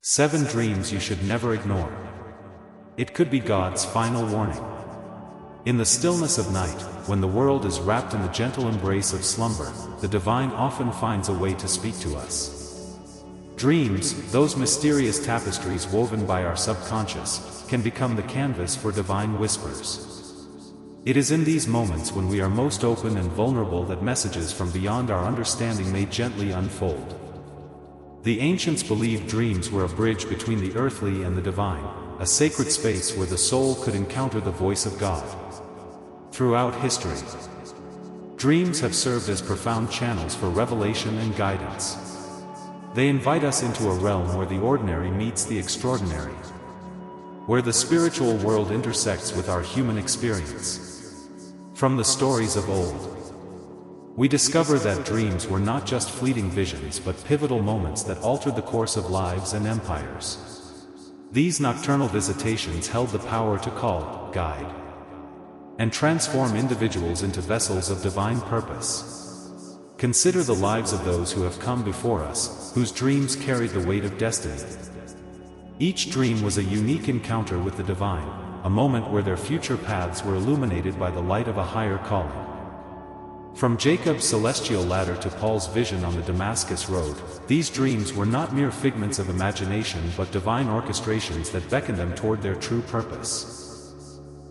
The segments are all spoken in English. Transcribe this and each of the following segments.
7 dreams you should never ignore. It could be God's final warning. In the stillness of night, when the world is wrapped in the gentle embrace of slumber, the divine often finds a way to speak to us. Dreams, those mysterious tapestries woven by our subconscious, can become the canvas for divine whispers. It is in these moments when we are most open and vulnerable that messages from beyond our understanding may gently unfold. The ancients believed dreams were a bridge between the earthly and the divine, a sacred space where the soul could encounter the voice of God. Throughout history, dreams have served as profound channels for revelation and guidance. They invite us into a realm where the ordinary meets the extraordinary, where the spiritual world intersects with our human experience. From the stories of old, we discover that dreams were not just fleeting visions but pivotal moments that altered the course of lives and empires. These nocturnal visitations held the power to call, guide, and transform individuals into vessels of divine purpose. Consider the lives of those who have come before us, whose dreams carried the weight of destiny. Each dream was a unique encounter with the divine, a moment where their future paths were illuminated by the light of a higher calling. From Jacob's celestial ladder to Paul's vision on the Damascus road, these dreams were not mere figments of imagination but divine orchestrations that beckoned them toward their true purpose.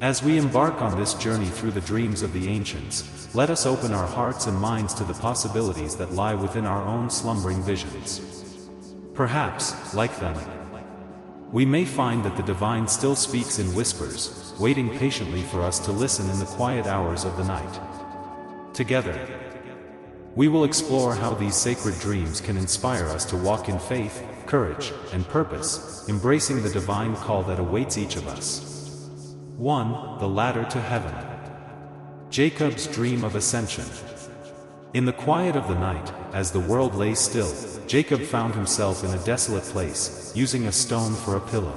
As we embark on this journey through the dreams of the ancients, let us open our hearts and minds to the possibilities that lie within our own slumbering visions. Perhaps, like them, we may find that the divine still speaks in whispers, waiting patiently for us to listen in the quiet hours of the night. Together, we will explore how these sacred dreams can inspire us to walk in faith, courage, and purpose, embracing the divine call that awaits each of us. 1. The Ladder to Heaven. Jacob's dream of ascension. In the quiet of the night, as the world lay still, Jacob found himself in a desolate place, using a stone for a pillow.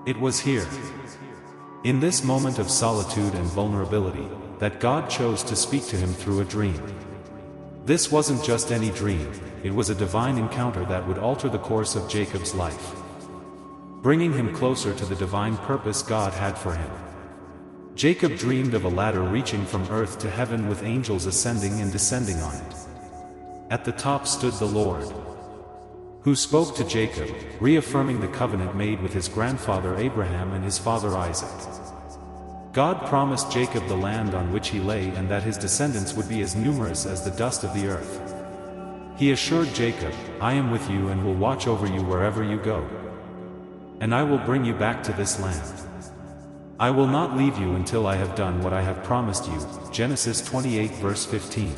It was here, in this moment of solitude and vulnerability, that God chose to speak to him through a dream. This wasn't just any dream, it was a divine encounter that would alter the course of Jacob's life, bringing him closer to the divine purpose God had for him. Jacob dreamed of a ladder reaching from earth to heaven with angels ascending and descending on it. At the top stood the Lord, who spoke to Jacob, reaffirming the covenant made with his grandfather Abraham and his father Isaac. God promised Jacob the land on which he lay and that his descendants would be as numerous as the dust of the earth. He assured Jacob, "I am with you and will watch over you wherever you go. And I will bring you back to this land. I will not leave you until I have done what I have promised you." Genesis 28 verse 15.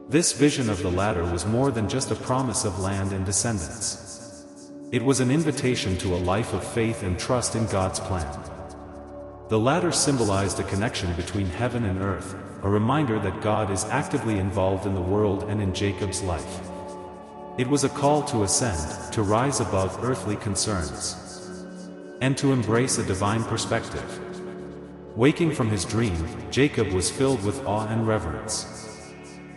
This vision of the ladder was more than just a promise of land and descendants. It was an invitation to a life of faith and trust in God's plan. The ladder symbolized a connection between heaven and earth, a reminder that God is actively involved in the world and in Jacob's life. It was a call to ascend, to rise above earthly concerns, and to embrace a divine perspective. Waking from his dream, Jacob was filled with awe and reverence.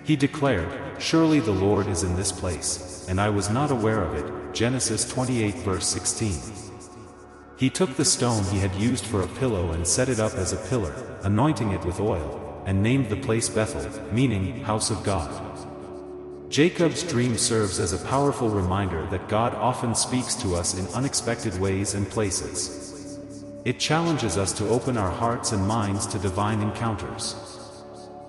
He declared, "Surely the Lord is in this place, and I was not aware of it." Genesis 28 verse 16. He took the stone he had used for a pillow and set it up as a pillar, anointing it with oil, and named the place Bethel, meaning house of God. Jacob's dream serves as a powerful reminder that God often speaks to us in unexpected ways and places. It challenges us to open our hearts and minds to divine encounters,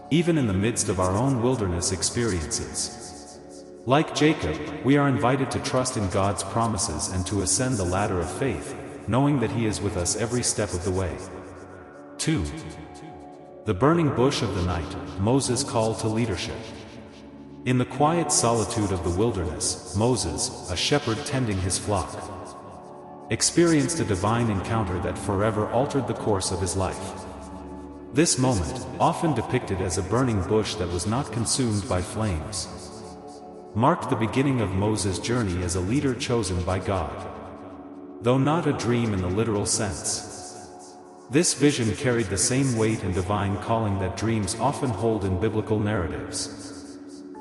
even in the midst of our own wilderness experiences. Like Jacob, we are invited to trust in God's promises and to ascend the ladder of faith, knowing that He is with us every step of the way. 2. The burning bush of the night, Moses' call to leadership. In the quiet solitude of the wilderness, Moses, a shepherd tending his flock, experienced a divine encounter that forever altered the course of his life. This moment, often depicted as a burning bush that was not consumed by flames, marked the beginning of Moses' journey as a leader chosen by God. Though not a dream in the literal sense, this vision carried the same weight and divine calling that dreams often hold in biblical narratives.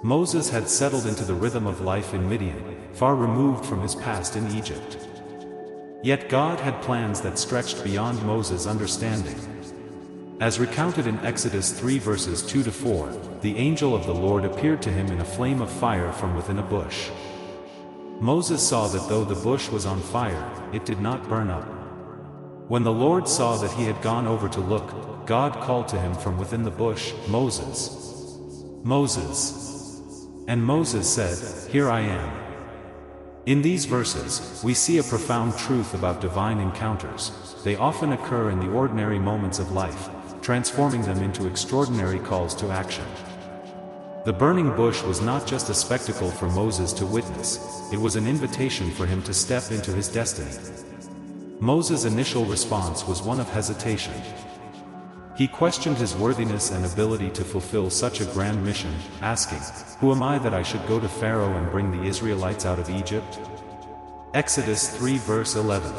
Moses had settled into the rhythm of life in Midian, far removed from his past in Egypt. Yet God had plans that stretched beyond Moses' understanding. As recounted in Exodus 3 verses 2 to 4, the angel of the Lord appeared to him in a flame of fire from within a bush. Moses saw that though the bush was on fire, it did not burn up. When the Lord saw that he had gone over to look, God called to him from within the bush, "Moses, Moses." And Moses said, "Here I am." In these verses, we see a profound truth about divine encounters. They often occur in the ordinary moments of life, transforming them into extraordinary calls to action. The burning bush was not just a spectacle for Moses to witness, it was an invitation for him to step into his destiny. Moses' initial response was one of hesitation. He questioned his worthiness and ability to fulfill such a grand mission, asking, "Who am I that I should go to Pharaoh and bring the Israelites out of Egypt?" Exodus 3 verse 11.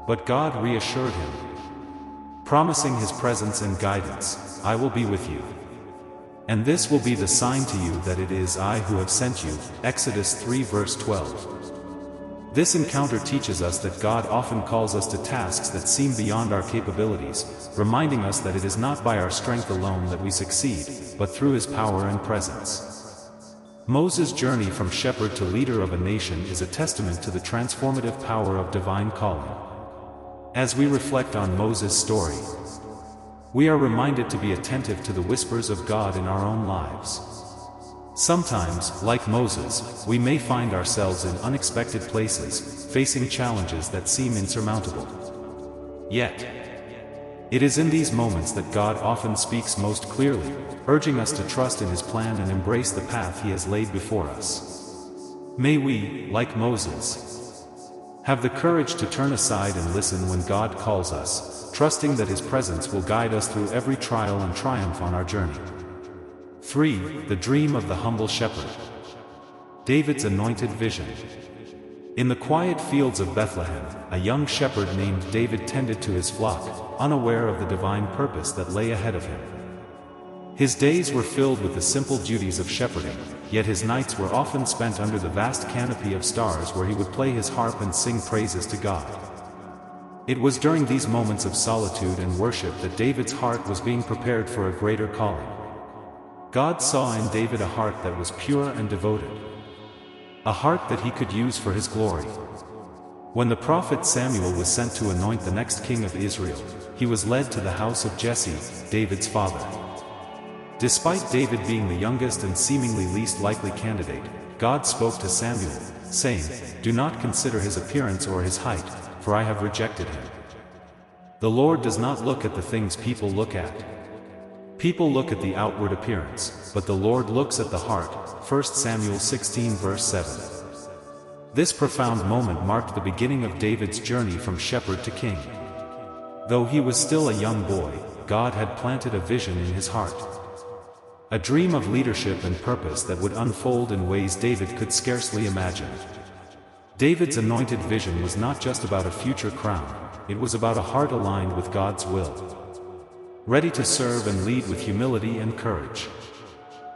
But God reassured him, promising his presence and guidance, "I will be with you. And this will be the sign to you that it is I who have sent you." Exodus 3 verse 12. This encounter teaches us that God often calls us to tasks that seem beyond our capabilities, reminding us that it is not by our strength alone that we succeed, but through His power and presence. Moses' journey from shepherd to leader of a nation is a testament to the transformative power of divine calling. As we reflect on Moses' story, we are reminded to be attentive to the whispers of God in our own lives. Sometimes, like Moses, we may find ourselves in unexpected places, facing challenges that seem insurmountable. Yet, it is in these moments that God often speaks most clearly, urging us to trust in His plan and embrace the path He has laid before us. May we, like Moses, have the courage to turn aside and listen when God calls us, trusting that His presence will guide us through every trial and triumph on our journey. 3. The dream of the humble shepherd. David's anointed vision. In the quiet fields of Bethlehem, a young shepherd named David tended to his flock, unaware of the divine purpose that lay ahead of him. His days were filled with the simple duties of shepherding, yet his nights were often spent under the vast canopy of stars where he would play his harp and sing praises to God. It was during these moments of solitude and worship that David's heart was being prepared for a greater calling. God saw in David a heart that was pure and devoted, a heart that he could use for his glory. When the prophet Samuel was sent to anoint the next king of Israel, he was led to the house of Jesse, David's father. Despite David being the youngest and seemingly least likely candidate, God spoke to Samuel, saying, "Do not consider his appearance or his height, for I have rejected him." The Lord does not look at the things people look at. People look at the outward appearance, but the Lord looks at the heart. 1 Samuel 16 verse 7. This profound moment marked the beginning of David's journey from shepherd to king. Though he was still a young boy, God had planted a vision in his heart. A dream of leadership and purpose that would unfold in ways David could scarcely imagine. David's anointed vision was not just about a future crown, it was about a heart aligned with God's will, ready to serve and lead with humility and courage.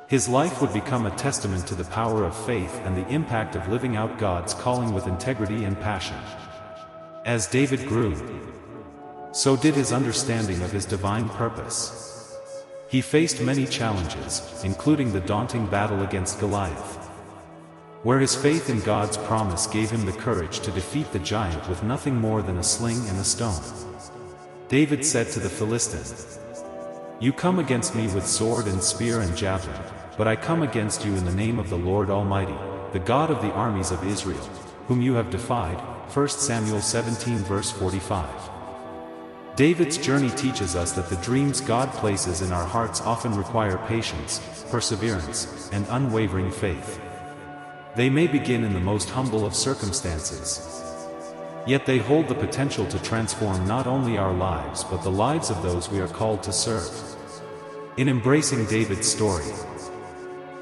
His life would become a testament to the power of faith and the impact of living out God's calling with integrity and passion. As David grew, so did his understanding of his divine purpose. He faced many challenges, including the daunting battle against Goliath, where his faith in God's promise gave him the courage to defeat the giant with nothing more than a sling and a stone. David said to the Philistine, "You come against me with sword and spear and javelin, but I come against you in the name of the Lord Almighty, the God of the armies of Israel, whom you have defied." 1 Samuel 17 verse 45. David's journey teaches us that the dreams God places in our hearts often require patience, perseverance, and unwavering faith. They may begin in the most humble of circumstances, yet they hold the potential to transform not only our lives but the lives of those we are called to serve. In embracing David's story,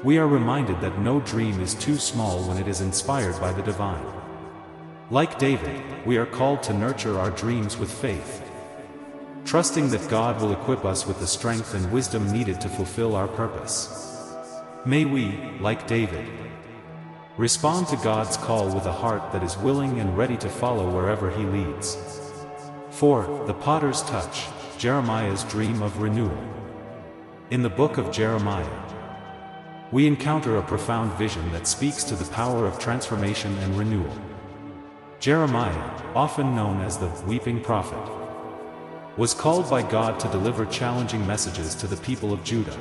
we are reminded that no dream is too small when it is inspired by the divine. Like David, we are called to nurture our dreams with faith, trusting that God will equip us with the strength and wisdom needed to fulfill our purpose. May we, like David, respond to God's call with a heart that is willing and ready to follow wherever He leads. 4. The potter's touch, Jeremiah's dream of renewal. In the book of Jeremiah, we encounter a profound vision that speaks to the power of transformation and renewal. Jeremiah, often known as the weeping prophet, was called by God to deliver challenging messages to the people of Judah.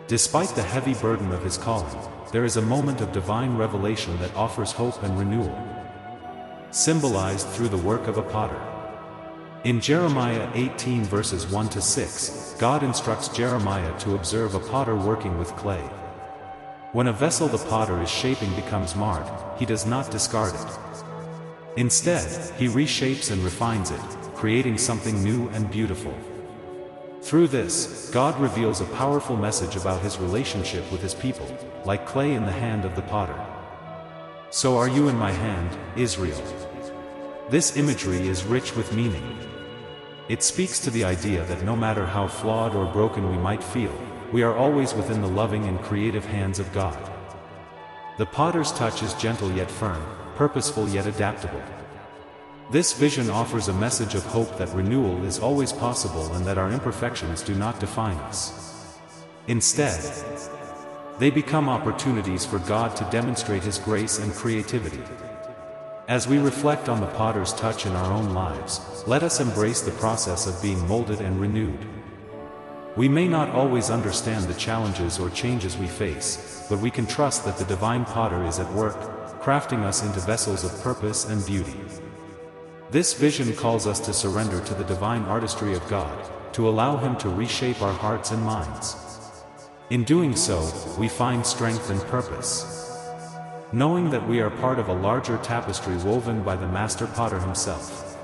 Despite the heavy burden of his calling, there is a moment of divine revelation that offers hope and renewal, symbolized through the work of a potter. In Jeremiah 18 verses 1 to 6, God instructs Jeremiah to observe a potter working with clay. When a vessel the potter is shaping becomes marred, he does not discard it. Instead, he reshapes and refines it, creating something new and beautiful. Through this, God reveals a powerful message about His relationship with His people, like clay in the hand of the potter. So are you in my hand, Israel. This imagery is rich with meaning. It speaks to the idea that no matter how flawed or broken we might feel, we are always within the loving and creative hands of God. The potter's touch is gentle yet firm, purposeful yet adaptable. This vision offers a message of hope that renewal is always possible and that our imperfections do not define us. Instead, they become opportunities for God to demonstrate His grace and creativity. As we reflect on the potter's touch in our own lives, let us embrace the process of being molded and renewed. We may not always understand the challenges or changes we face, but we can trust that the divine potter is at work, crafting us into vessels of purpose and beauty. This vision calls us to surrender to the divine artistry of God, to allow Him to reshape our hearts and minds. In doing so, we find strength and purpose, knowing that we are part of a larger tapestry woven by the master potter himself.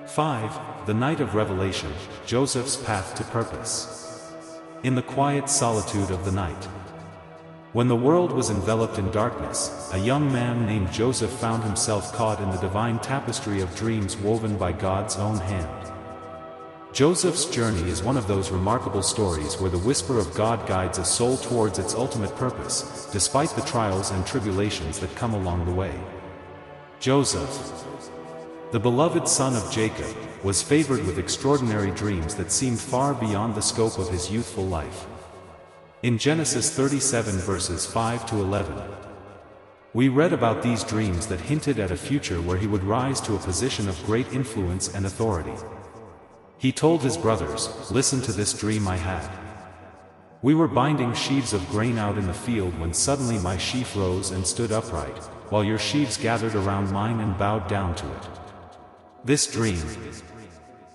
5. The night of revelation, Joseph's path to purpose. In the quiet solitude of the night, when the world was enveloped in darkness, a young man named Joseph found himself caught in the divine tapestry of dreams woven by God's own hand. Joseph's journey is one of those remarkable stories where the whisper of God guides a soul towards its ultimate purpose, despite the trials and tribulations that come along the way. Joseph, the beloved son of Jacob, was favored with extraordinary dreams that seemed far beyond the scope of his youthful life. In Genesis 37 verses 5 to 11, we read about these dreams that hinted at a future where he would rise to a position of great influence and authority. He told his brothers, "Listen to this dream I had. We were binding sheaves of grain out in the field when suddenly my sheaf rose and stood upright, while your sheaves gathered around mine and bowed down to it." This dream,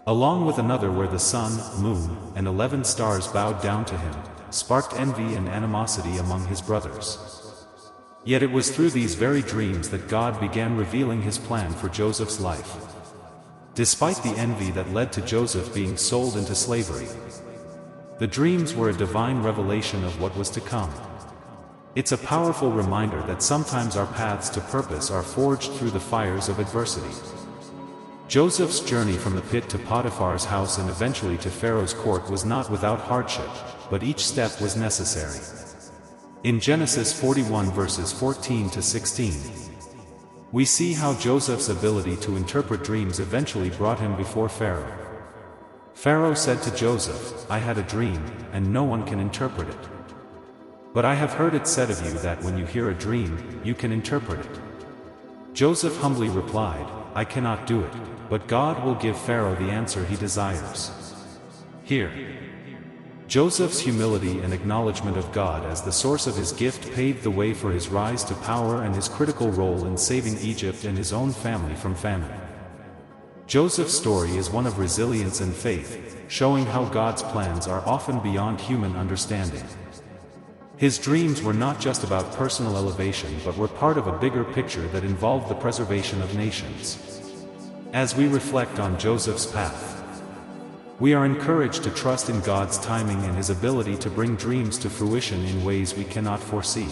along with another where the sun, moon, and 11 stars bowed down to him, sparked envy and animosity among his brothers. Yet it was through these very dreams that God began revealing His plan for Joseph's life. Despite the envy that led to Joseph being sold into slavery, the dreams were a divine revelation of what was to come. It's a powerful reminder that sometimes our paths to purpose are forged through the fires of adversity. Joseph's journey from the pit to Potiphar's house and eventually to Pharaoh's court was not without hardship, but each step was necessary. In Genesis 41 verses 14 to 16, we see how Joseph's ability to interpret dreams eventually brought him before Pharaoh. Pharaoh said to Joseph, "I had a dream, and no one can interpret it. But I have heard it said of you that when you hear a dream, you can interpret it." Joseph humbly replied, "I cannot do it, but God will give Pharaoh the answer he desires." Here, Joseph's humility and acknowledgement of God as the source of his gift paved the way for his rise to power and his critical role in saving Egypt and his own family from famine. Joseph's story is one of resilience and faith, showing how God's plans are often beyond human understanding. His dreams were not just about personal elevation but were part of a bigger picture that involved the preservation of nations. As we reflect on Joseph's path, we are encouraged to trust in God's timing and His ability to bring dreams to fruition in ways we cannot foresee.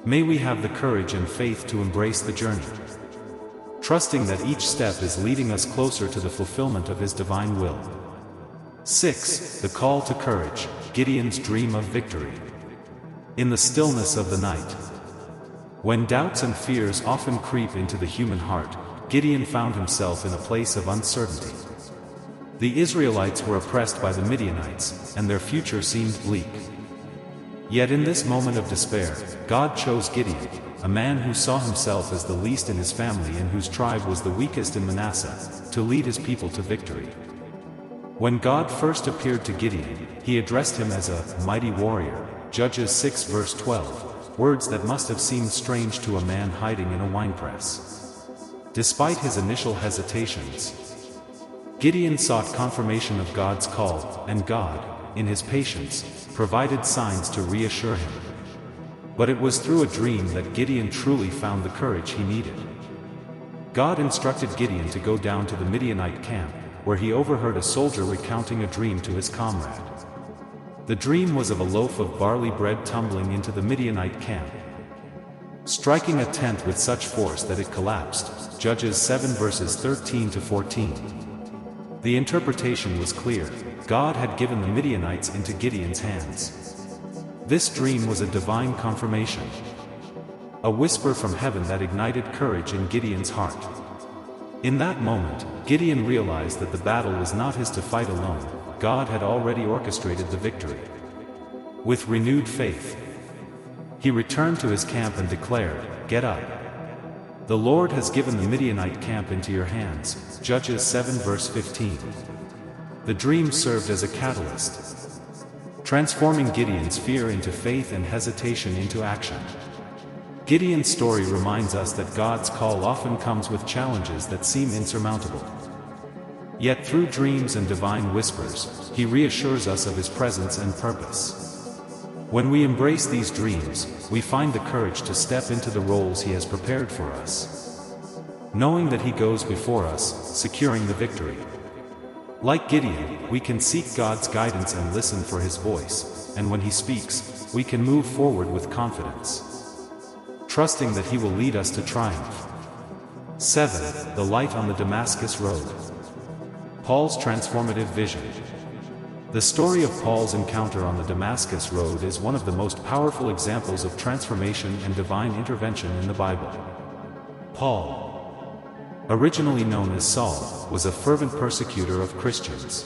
May we have the courage and faith to embrace the journey, trusting that each step is leading us closer to the fulfillment of His divine will. 6. The call to courage, Gideon's dream of victory. In the stillness of the night. When doubts and fears often creep into the human heart, Gideon found himself in a place of uncertainty. The Israelites were oppressed by the Midianites, and their future seemed bleak. Yet in this moment of despair, God chose Gideon, a man who saw himself as the least in his family and whose tribe was the weakest in Manasseh, to lead his people to victory. When God first appeared to Gideon, he addressed him as a mighty warrior, Judges 6 verse 12, words that must have seemed strange to a man hiding in a winepress. Despite his initial hesitations, Gideon sought confirmation of God's call, and God, in his patience, provided signs to reassure him. But it was through a dream that Gideon truly found the courage he needed. God instructed Gideon to go down to the Midianite camp, where he overheard a soldier recounting a dream to his comrade. The dream was of a loaf of barley bread tumbling into the Midianite camp, striking a tent with such force that it collapsed. Judges 7 verses 13 to 14. The interpretation was clear. God had given the Midianites into Gideon's hands. This dream was a divine confirmation, a whisper from heaven that ignited courage in Gideon's heart. In that moment, Gideon realized that the battle was not his to fight alone. God had already orchestrated the victory. With renewed faith, he returned to his camp and declared, "Get up. The Lord has given the Midianite camp into your hands." Judges 7 verse 15. The dream served as a catalyst, transforming Gideon's fear into faith and hesitation into action. Gideon's story reminds us that God's call often comes with challenges that seem insurmountable. Yet through dreams and divine whispers, he reassures us of his presence and purpose. When we embrace these dreams, we find the courage to step into the roles he has prepared for us, knowing that he goes before us, securing the victory. Like Gideon, we can seek God's guidance and listen for his voice, and when he speaks, we can move forward with confidence, trusting that he will lead us to triumph. 7. The light on the Damascus road. Paul's transformative vision. The story of Paul's encounter on the Damascus road is one of the most powerful examples of transformation and divine intervention in the Bible. Paul, originally known as Saul, was a fervent persecutor of Christians.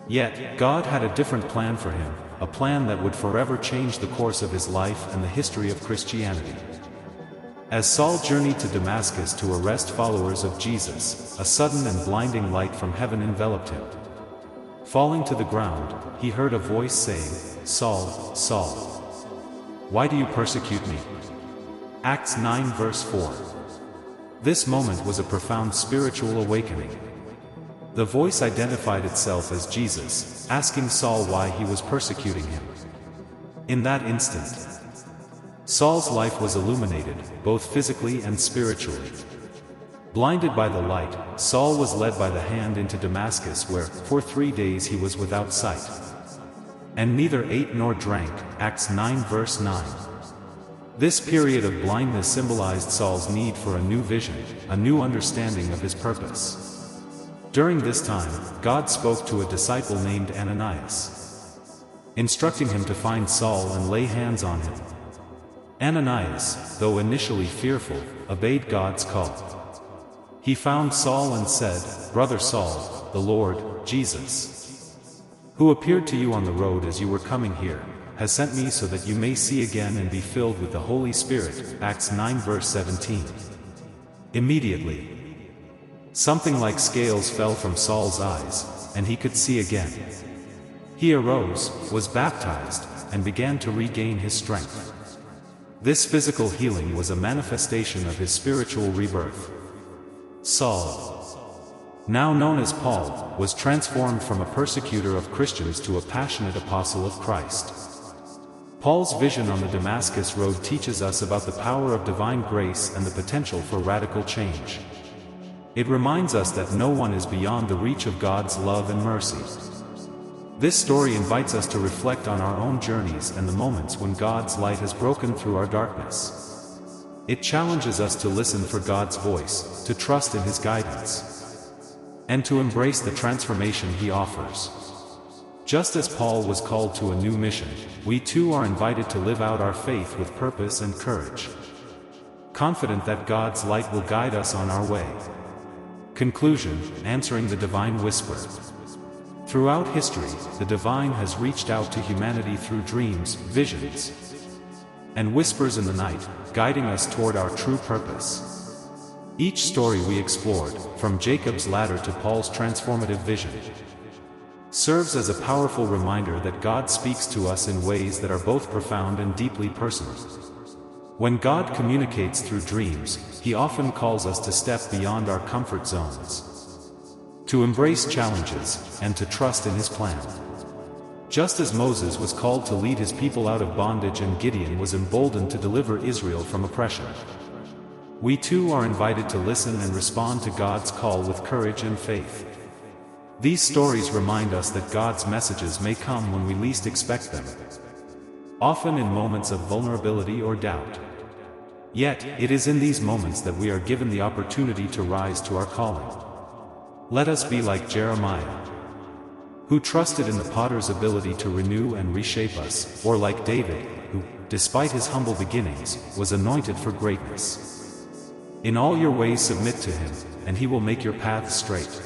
Yet, God had a different plan for him, a plan that would forever change the course of his life and the history of Christianity. As Saul journeyed to Damascus to arrest followers of Jesus, a sudden and blinding light from heaven enveloped him. Falling to the ground, he heard a voice saying, "Saul, Saul, why do you persecute me?" Acts 9 verse 4. This moment was a profound spiritual awakening. The voice identified itself as Jesus, asking Saul why he was persecuting him. In that instant, Saul's life was illuminated, both physically and spiritually. Blinded by the light, Saul was led by the hand into Damascus where, for 3 days he was without sight, and neither ate nor drank. Acts 9 verse 9. This period of blindness symbolized Saul's need for a new vision, a new understanding of his purpose. During this time, God spoke to a disciple named Ananias, instructing him to find Saul and lay hands on him. Ananias, though initially fearful, obeyed God's call. He found Saul and said, "Brother Saul, the Lord, Jesus, who appeared to you on the road as you were coming here, has sent me so that you may see again and be filled with the Holy Spirit." Acts 9 verse 17. Immediately, something like scales fell from Saul's eyes, and he could see again. He arose, was baptized, and began to regain his strength. This physical healing was a manifestation of his spiritual rebirth. Saul, now known as Paul, was transformed from a persecutor of Christians to a passionate apostle of Christ. Paul's vision on the Damascus road teaches us about the power of divine grace and the potential for radical change. It reminds us that no one is beyond the reach of God's love and mercy. This story invites us to reflect on our own journeys and the moments when God's light has broken through our darkness. It challenges us to listen for God's voice, to trust in His guidance, and to embrace the transformation He offers. Just as Paul was called to a new mission, we too are invited to live out our faith with purpose and courage, confident that God's light will guide us on our way. Conclusion: answering the divine whisper. Throughout history, the divine has reached out to humanity through dreams, visions, and whispers in the night, guiding us toward our true purpose. Each story we explored, from Jacob's ladder to Paul's transformative vision, serves as a powerful reminder that God speaks to us in ways that are both profound and deeply personal. When God communicates through dreams, He often calls us to step beyond our comfort zones, to embrace challenges, and to trust in His plan. Just as Moses was called to lead his people out of bondage and Gideon was emboldened to deliver Israel from oppression, we too are invited to listen and respond to God's call with courage and faith. These stories remind us that God's messages may come when we least expect them, often in moments of vulnerability or doubt. Yet, it is in these moments that we are given the opportunity to rise to our calling. Let us be like Jeremiah, who trusted in the potter's ability to renew and reshape us, or like David, who, despite his humble beginnings, was anointed for greatness. In all your ways submit to Him, and He will make your paths straight.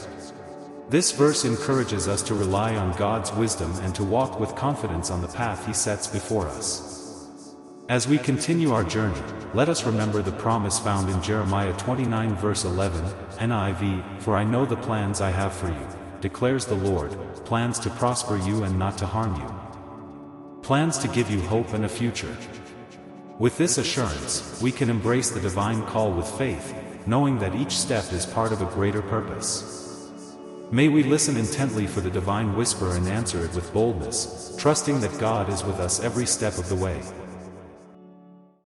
This verse encourages us to rely on God's wisdom and to walk with confidence on the path He sets before us. As we continue our journey, let us remember the promise found in Jeremiah 29 verse 11, NIV, "For I know the plans I have for you, declares the Lord, plans to prosper you and not to harm you, plans to give you hope and a future." With this assurance, we can embrace the divine call with faith, knowing that each step is part of a greater purpose. May we listen intently for the divine whisper and answer it with boldness, trusting that God is with us every step of the way.